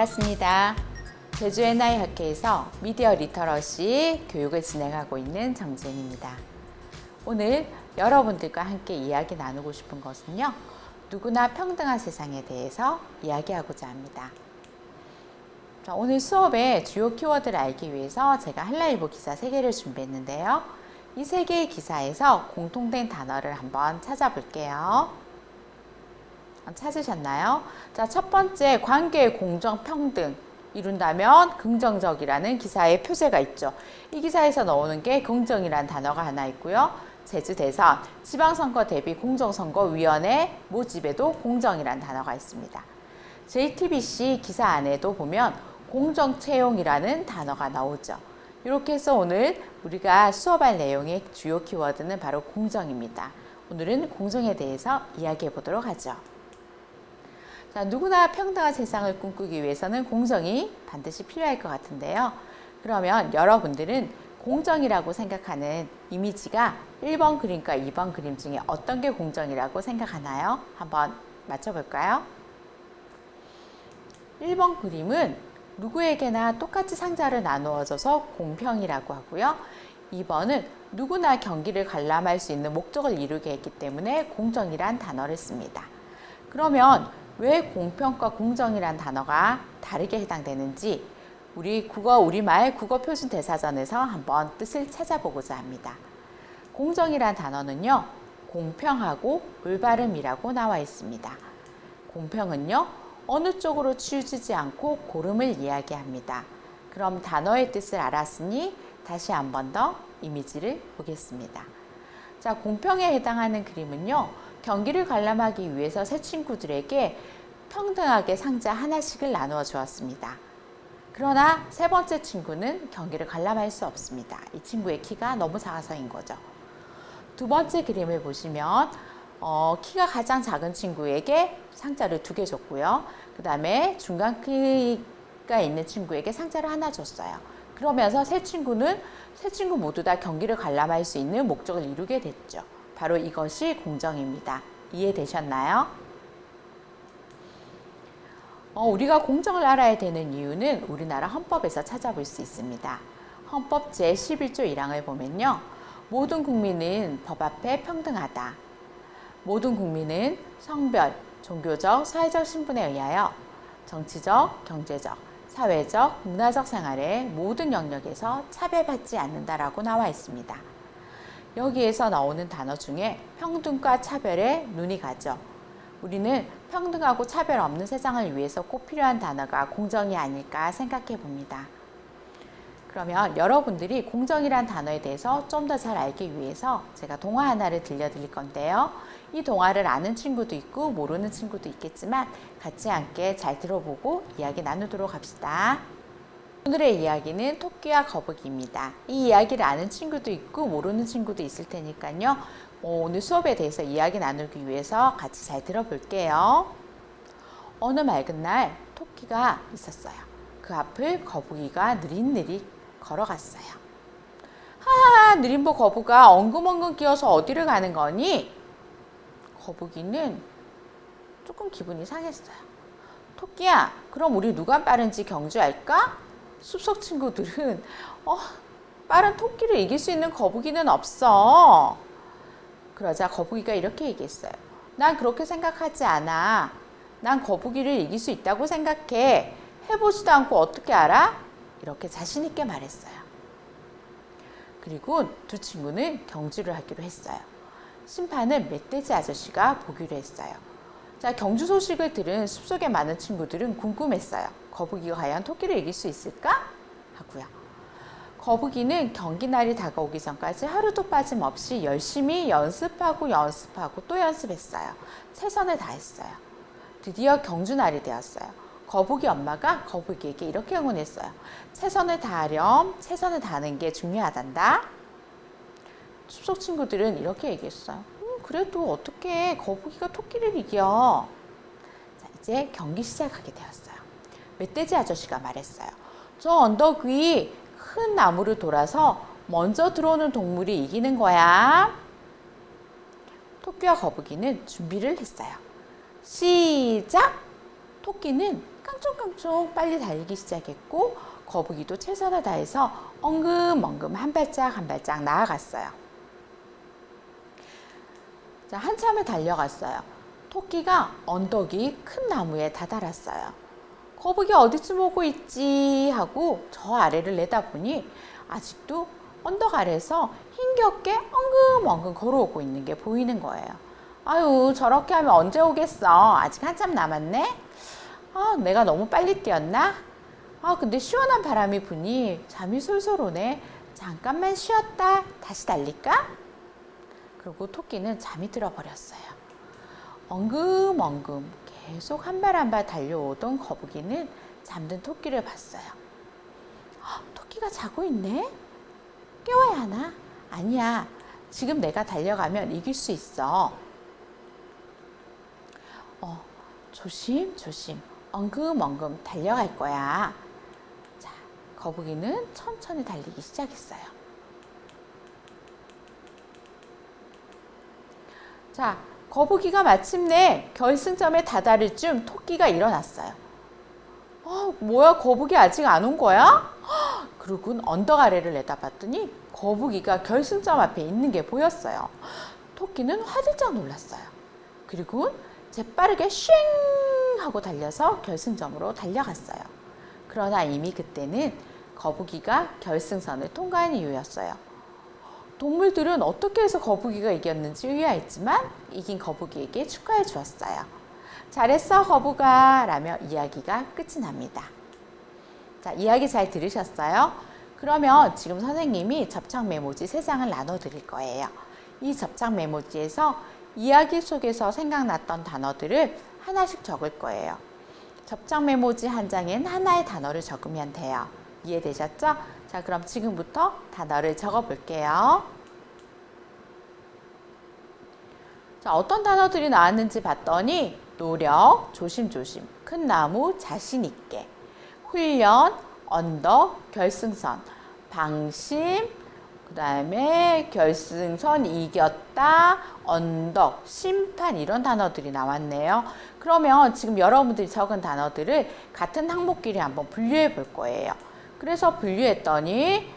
반갑습니다. 제주 NI학회에서 미디어 리터러시 교육을 진행하고 있는 정지은입니다. 오늘 여러분들과 함께 이야기 나누고 싶은 것은요, 누구나 평등한 세상에 대해서 이야기하고자 합니다. 자, 오늘 수업의 주요 키워드를 알기 위해서 제가 한라일보 기사 3개를 준비했는데요. 이 3개의 기사에서 공통된 단어를 한번 찾아볼게요. 찾으셨나요? 자, 첫 번째, 관계의 공정, 평등 이룬다면 긍정적이라는 기사의 표제가 있죠. 이 기사에서 나오는 게 긍정이라는 단어가 하나 있고요. 제주 대선, 지방선거 대비 공정선거위원회 모집에도 공정이라는 단어가 있습니다. JTBC 기사 안에도 보면 공정채용이라는 단어가 나오죠. 이렇게 해서 오늘 우리가 수업할 내용의 주요 키워드는 바로 공정입니다. 오늘은 공정에 대해서 이야기해 보도록 하죠. 자, 누구나 평등한 세상을 꿈꾸기 위해서는 공정이 반드시 필요할 것 같은데요. 그러면 여러분들은 공정이라고 생각하는 이미지가 1번 그림과 2번 그림 중에 어떤 게 공정이라고 생각하나요? 한번 맞춰볼까요? 1번 그림은 누구에게나 똑같이 상자를 나누어줘서 공평이라고 하고요. 2번은 누구나 경기를 관람할 수 있는 목적을 이루게 했기 때문에 공정이란 단어를 씁니다. 그러면 왜 공평과 공정이란 단어가 다르게 해당되는지 우리 우리말 국어표준대사전에서 한번 뜻을 찾아보고자 합니다. 공정이란 단어는요, 공평하고 올바름이라고 나와 있습니다. 공평은요, 어느 쪽으로 치우치지 않고 고름을 이야기합니다. 그럼 단어의 뜻을 알았으니 다시 한 번 더 이미지를 보겠습니다. 자, 공평에 해당하는 그림은요, 경기를 관람하기 위해서 세 친구들에게 평등하게 상자 하나씩을 나누어 주었습니다. 그러나 세 번째 친구는 경기를 관람할 수 없습니다. 이 친구의 키가 너무 작아서인 거죠. 두 번째 그림을 보시면 키가 가장 작은 친구에게 상자를 2개 줬고요. 그 다음에 중간 키가 있는 친구에게 상자를 하나 줬어요. 그러면서 세 친구 모두 다 경기를 관람할 수 있는 목적을 이루게 됐죠. 바로 이것이 공정입니다. 이해되셨나요? 우리가 공정을 알아야 되는 이유는 우리나라 헌법에서 찾아볼 수 있습니다. 헌법 제11조 1항을 보면요. 모든 국민은 법 앞에 평등하다. 모든 국민은 성별, 종교적, 사회적 신분에 의하여 정치적, 경제적, 사회적, 문화적 생활의 모든 영역에서 차별받지 않는다라고 나와 있습니다. 여기에서 나오는 단어 중에 평등과 차별에 눈이 가죠. 우리는 평등하고 차별 없는 세상을 위해서 꼭 필요한 단어가 공정이 아닐까 생각해 봅니다. 그러면 여러분들이 공정이란 단어에 대해서 좀 더 잘 알기 위해서 제가 동화 하나를 들려드릴 건데요. 이 동화를 아는 친구도 있고 모르는 친구도 있겠지만 같이 함께 잘 들어보고 이야기 나누도록 합시다. 오늘의 이야기는 토끼와 거북이입니다. 이 이야기를 아는 친구도 있고 모르는 친구도 있을 테니까요. 오늘 수업에 대해서 이야기 나누기 위해서 같이 잘 들어볼게요. 어느 맑은 날 토끼가 있었어요. 그 앞을 거북이가 느릿느릿 걸어갔어요. 하하, 느림보 거북아, 엉금엉금 끼어서 어디를 가는 거니? 거북이는 조금 기분이 상했어요. 토끼야, 그럼 우리 누가 빠른지 경주할까? 숲속 친구들은 빠른 토끼를 이길 수 있는 거북이는 없어. 그러자 거북이가 이렇게 얘기했어요. 난 그렇게 생각하지 않아. 난 거북이를 이길 수 있다고 생각해. 해보지도 않고 어떻게 알아? 이렇게 자신 있게 말했어요. 그리고 두 친구는 경주를 하기로 했어요. 심판은 멧돼지 아저씨가 보기로 했어요. 자, 경주 소식을 들은 숲속의 많은 친구들은 궁금했어요. 거북이가 과연 토끼를 이길 수 있을까? 하고요. 거북이는 경기 날이 다가오기 전까지 하루도 빠짐없이 열심히 연습하고 또 연습했어요. 최선을 다했어요. 드디어 경주 날이 되었어요. 거북이 엄마가 거북이에게 이렇게 응원했어요. 최선을 다하렴, 최선을 다하는 게 중요하단다. 숲속 친구들은 이렇게 얘기했어요. 그래도 어떻게 거북이가 토끼를 이겨? 자, 이제 경기 시작하게 되었어요. 멧돼지 아저씨가 말했어요. 저 언덕 위 큰 나무를 돌아서 먼저 들어오는 동물이 이기는 거야. 토끼와 거북이는 준비를 했어요. 시작! 토끼는 깡총깡총 빨리 달리기 시작했고 거북이도 최선을 다해서 엉금엉금 한 발짝 한 발짝 나아갔어요. 자, 한참을 달려갔어요. 토끼가 언덕이 큰 나무에 다다랐어요. 거북이 어디쯤 오고 있지 하고 저 아래를 내다보니 아직도 언덕 아래에서 힘겹게 엉금엉금 걸어오고 있는 게 보이는 거예요. 아유, 저렇게 하면 언제 오겠어? 아직 한참 남았네? 아, 내가 너무 빨리 뛰었나? 아, 근데 시원한 바람이 부니 잠이 솔솔 오네. 잠깐만 쉬었다 다시 달릴까? 그리고 토끼는 잠이 들어버렸어요. 엉금엉금 계속 한 발 한 발 달려오던 거북이는 잠든 토끼를 봤어요. 토끼가 자고 있네? 깨워야 하나? 아니야. 지금 내가 달려가면 이길 수 있어. 조심조심 엉금엉금 달려갈 거야. 자, 거북이는 천천히 달리기 시작했어요. 자, 거북이가 마침내 결승점에 다다를 쯤 토끼가 일어났어요. 뭐야, 거북이 아직 안 온 거야? 그러곤 언덕 아래를 내다봤더니 거북이가 결승점 앞에 있는 게 보였어요. 토끼는 화들짝 놀랐어요. 그리고 재빠르게 쉥 하고 달려서 결승점으로 달려갔어요. 그러나 이미 그때는 거북이가 결승선을 통과한 이유였어요. 동물들은 어떻게 해서 거북이가 이겼는지 의아했지만 이긴 거북이에게 축하해 주었어요. 잘했어 거북아 라며 이야기가 끝이 납니다. 자, 이야기 잘 들으셨어요? 그러면 지금 선생님이 접착 메모지 3장을 나눠 드릴 거예요. 이 접착 메모지에서 이야기 속에서 생각났던 단어들을 하나씩 적을 거예요. 접착 메모지 한 장엔 하나의 단어를 적으면 돼요. 이해되셨죠? 자, 그럼 지금부터 단어를 적어 볼게요. 자, 어떤 단어들이 나왔는지 봤더니 노력, 조심조심, 큰 나무, 자신있게, 훈련, 언덕, 결승선, 방심, 그 다음에 결승선 이겼다, 언덕, 심판 이런 단어들이 나왔네요. 그러면 지금 여러분들이 적은 단어들을 같은 항목끼리 한번 분류해 볼 거예요. 그래서 분류했더니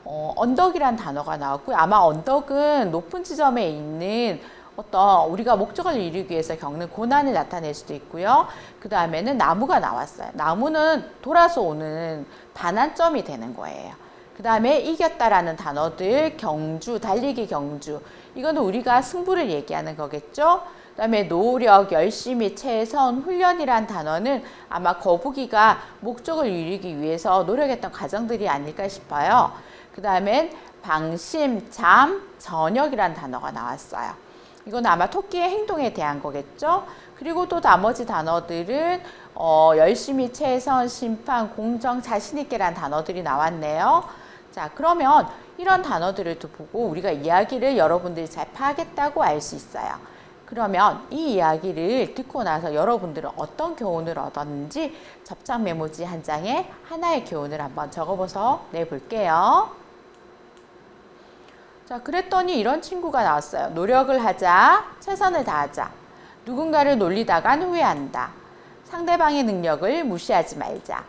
언덕이란 단어가 나왔고요. 아마 언덕은 높은 지점에 있는 어떤 우리가 목적을 이루기 위해서 겪는 고난을 나타낼 수도 있고요. 그 다음에는 나무가 나왔어요. 나무는 돌아서 오는 반환점이 되는 거예요. 그 다음에 이겼다라는 단어들, 경주, 달리기 경주. 이거는 우리가 승부를 얘기하는 거겠죠. 그 다음에 노력, 열심히, 최선, 훈련이란 단어는 아마 거북이가 목적을 이루기 위해서 노력했던 과정들이 아닐까 싶어요. 그 다음엔 방심, 잠, 저녁이란 단어가 나왔어요. 이건 아마 토끼의 행동에 대한 거겠죠. 그리고 또 나머지 단어들은 열심히, 최선, 심판, 공정, 자신있게란 단어들이 나왔네요. 자, 그러면 이런 단어들을 보고 우리가 이야기를 여러분들이 잘 파악했다고 알 수 있어요. 그러면 이 이야기를 듣고 나서 여러분들은 어떤 교훈을 얻었는지 접착 메모지 한 장에 하나의 교훈을 한번 적어서 내볼게요. 자, 그랬더니 이런 친구가 나왔어요. 노력을 하자, 최선을 다하자. 누군가를 놀리다간 후회한다. 상대방의 능력을 무시하지 말자.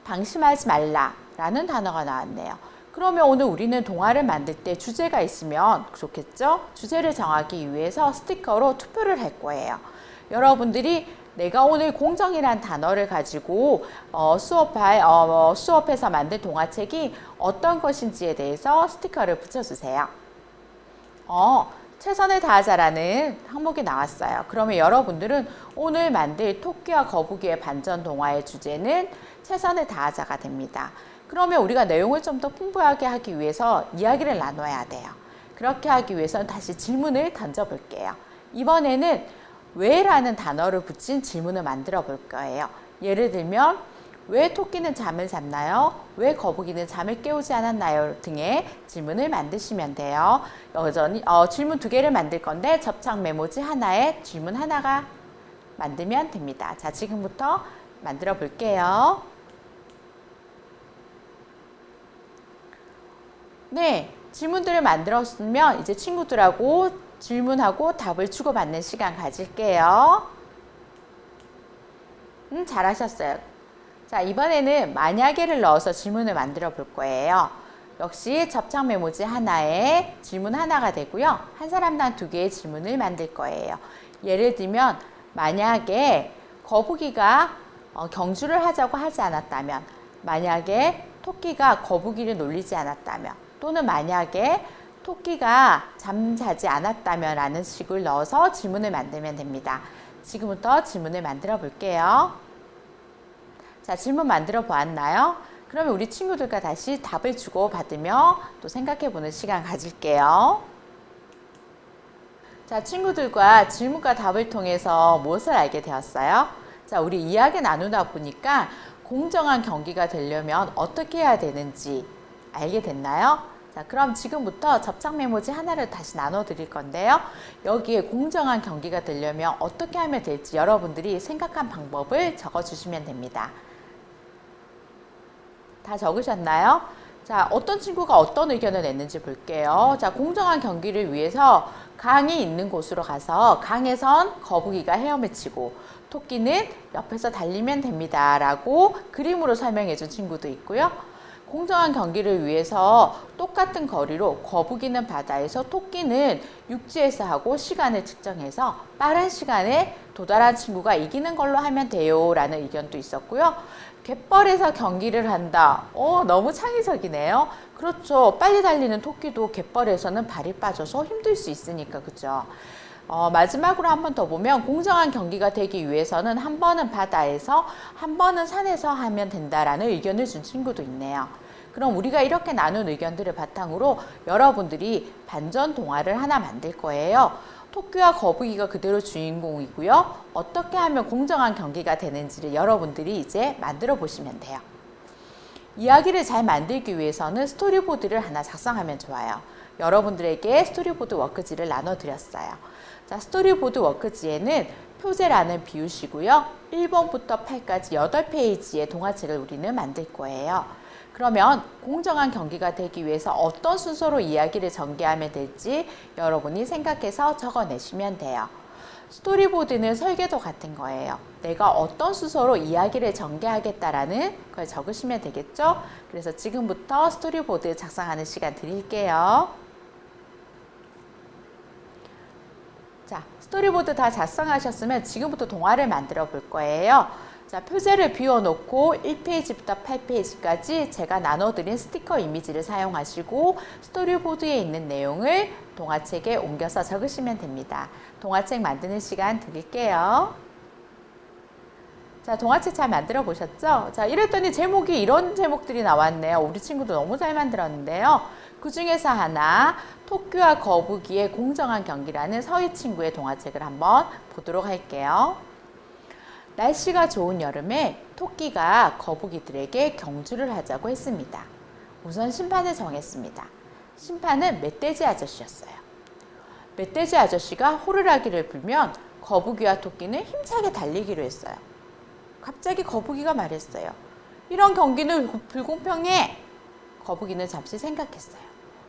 방심하지 말라 라는 단어가 나왔네요. 그러면 오늘 우리는 동화를 만들 때 주제가 있으면 좋겠죠? 주제를 정하기 위해서 스티커로 투표를 할 거예요. 여러분들이 내가 오늘 공정이란 단어를 가지고 수업에서 만든 동화책이 어떤 것인지에 대해서 스티커를 붙여주세요. 최선을 다하자라는 항목이 나왔어요. 그러면 여러분들은 오늘 만들 토끼와 거북이의 반전 동화의 주제는 최선을 다하자가 됩니다. 그러면 우리가 내용을 좀 더 풍부하게 하기 위해서 이야기를 나눠야 돼요. 그렇게 하기 위해서는 다시 질문을 던져볼게요. 이번에는 왜라는 단어를 붙인 질문을 만들어 볼 거예요. 예를 들면 왜 토끼는 잠을 잤나요? 왜 거북이는 잠을 깨우지 않았나요? 등의 질문을 만드시면 돼요. 여전히 질문 2개를 만들 건데 접착 메모지 하나에 질문 하나가 만들면 됩니다. 자, 지금부터 만들어 볼게요. 네, 질문들을 만들었으면 이제 친구들하고 질문하고 답을 주고받는 시간 가질게요. 잘하셨어요. 자, 이번에는 만약에를 넣어서 질문을 만들어 볼 거예요. 역시 접착 메모지 하나에 질문 하나가 되고요. 한 사람당 2개의 질문을 만들 거예요. 예를 들면 만약에 거북이가 경주를 하자고 하지 않았다면, 만약에 토끼가 거북이를 놀리지 않았다면, 또는 만약에 토끼가 잠자지 않았다면 라는 식을 넣어서 질문을 만들면 됩니다. 지금부터 질문을 만들어 볼게요. 자, 질문 만들어 보았나요? 그러면 우리 친구들과 다시 답을 주고 받으며 또 생각해 보는 시간 가질게요. 자, 친구들과 질문과 답을 통해서 무엇을 알게 되었어요? 자, 우리 이야기 나누다 보니까 공정한 경기가 되려면 어떻게 해야 되는지 알게 됐나요? 자, 그럼 지금부터 접착 메모지 하나를 다시 나눠 드릴 건데요. 여기에 공정한 경기가 되려면 어떻게 하면 될지 여러분들이 생각한 방법을 적어 주시면 됩니다. 다 적으셨나요? 자, 어떤 친구가 어떤 의견을 냈는지 볼게요. 자, 공정한 경기를 위해서 강이 있는 곳으로 가서 강에선 거북이가 헤엄을 치고 토끼는 옆에서 달리면 됩니다 라고 그림으로 설명해 준 친구도 있고요. 공정한 경기를 위해서 똑같은 거리로 거북이는 바다에서 토끼는 육지에서 하고 시간을 측정해서 빠른 시간에 도달한 친구가 이기는 걸로 하면 돼요 라는 의견도 있었고요. 갯벌에서 경기를 한다. 너무 창의적이네요. 그렇죠. 빨리 달리는 토끼도 갯벌에서는 발이 빠져서 힘들 수 있으니까, 그죠? 마지막으로 한 번 더 보면 공정한 경기가 되기 위해서는 한 번은 바다에서 한 번은 산에서 하면 된다라는 의견을 준 친구도 있네요. 그럼 우리가 이렇게 나눈 의견들을 바탕으로 여러분들이 반전 동화를 하나 만들 거예요. 토끼와 거북이가 그대로 주인공이고요. 어떻게 하면 공정한 경기가 되는지를 여러분들이 이제 만들어 보시면 돼요. 이야기를 잘 만들기 위해서는 스토리보드를 하나 작성하면 좋아요. 여러분들에게 스토리보드 워크지를 나눠드렸어요. 자, 스토리보드 워크지에는 표제란을 비우시고요. 1번부터 8까지 8페이지의 동화책을 우리는 만들 거예요. 그러면 공정한 경기가 되기 위해서 어떤 순서로 이야기를 전개하면 될지 여러분이 생각해서 적어내시면 돼요. 스토리보드는 설계도 같은 거예요. 내가 어떤 순서로 이야기를 전개하겠다라는 걸 적으시면 되겠죠? 그래서 지금부터 스토리보드 작성하는 시간 드릴게요. 자, 스토리보드 다 작성하셨으면 지금부터 동화를 만들어 볼 거예요. 자, 표제를 비워놓고 1페이지부터 8페이지까지 제가 나눠드린 스티커 이미지를 사용하시고 스토리보드에 있는 내용을 동화책에 옮겨서 적으시면 됩니다. 동화책 만드는 시간 드릴게요. 자, 동화책 잘 만들어 보셨죠? 자, 이랬더니 제목이 이런 제목들이 나왔네요. 우리 친구도 너무 잘 만들었는데요. 그 중에서 하나, 토끼와 거북이의 공정한 경기라는 서희 친구의 동화책을 한번 보도록 할게요. 날씨가 좋은 여름에 토끼가 거북이들에게 경주를 하자고 했습니다. 우선 심판을 정했습니다. 심판은 멧돼지 아저씨였어요. 멧돼지 아저씨가 호루라기를 불면 거북이와 토끼는 힘차게 달리기로 했어요. 갑자기 거북이가 말했어요. 이런 경기는 불공평해. 거북이는 잠시 생각했어요.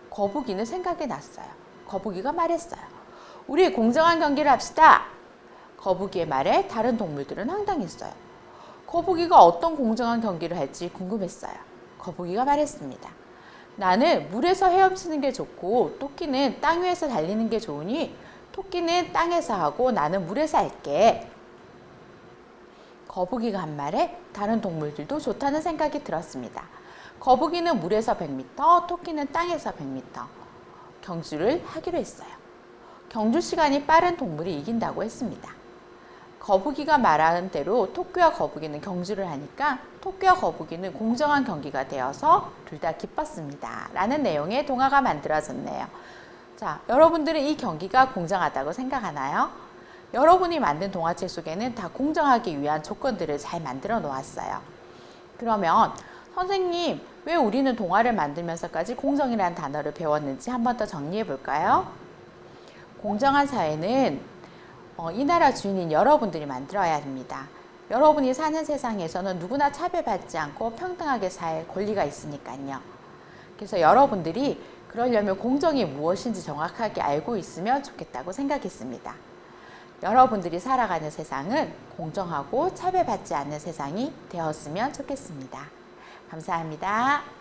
거북이는 생각이 났어요. 거북이가 말했어요. 우리 공정한 경기를 합시다. 거북이의 말에 다른 동물들은 황당했어요. 거북이가 어떤 공정한 경기를 할지 궁금했어요. 거북이가 말했습니다. 나는 물에서 헤엄치는 게 좋고 토끼는 땅 위에서 달리는 게 좋으니 토끼는 땅에서 하고 나는 물에서 할게. 거북이가 한 말에 다른 동물들도 좋다는 생각이 들었습니다. 거북이는 물에서 100m, 토끼는 땅에서 100m 경주를 하기로 했어요. 경주 시간이 빠른 동물이 이긴다고 했습니다. 거북이가 말하는 대로 토끼와 거북이는 경주를 하니까 토끼와 거북이는 공정한 경기가 되어서 둘 다 기뻤습니다. 라는 내용의 동화가 만들어졌네요. 자, 여러분들은 이 경기가 공정하다고 생각하나요? 여러분이 만든 동화책 속에는 다 공정하기 위한 조건들을 잘 만들어 놓았어요. 그러면 선생님, 왜 우리는 동화를 만들면서까지 공정이라는 단어를 배웠는지 한 번 더 정리해 볼까요? 공정한 사회는 이 나라 주인인 여러분들이 만들어야 합니다. 여러분이 사는 세상에서는 누구나 차별받지 않고 평등하게 살 권리가 있으니까요. 그래서 여러분들이 그러려면 공정이 무엇인지 정확하게 알고 있으면 좋겠다고 생각했습니다. 여러분들이 살아가는 세상은 공정하고 차별받지 않는 세상이 되었으면 좋겠습니다. 감사합니다.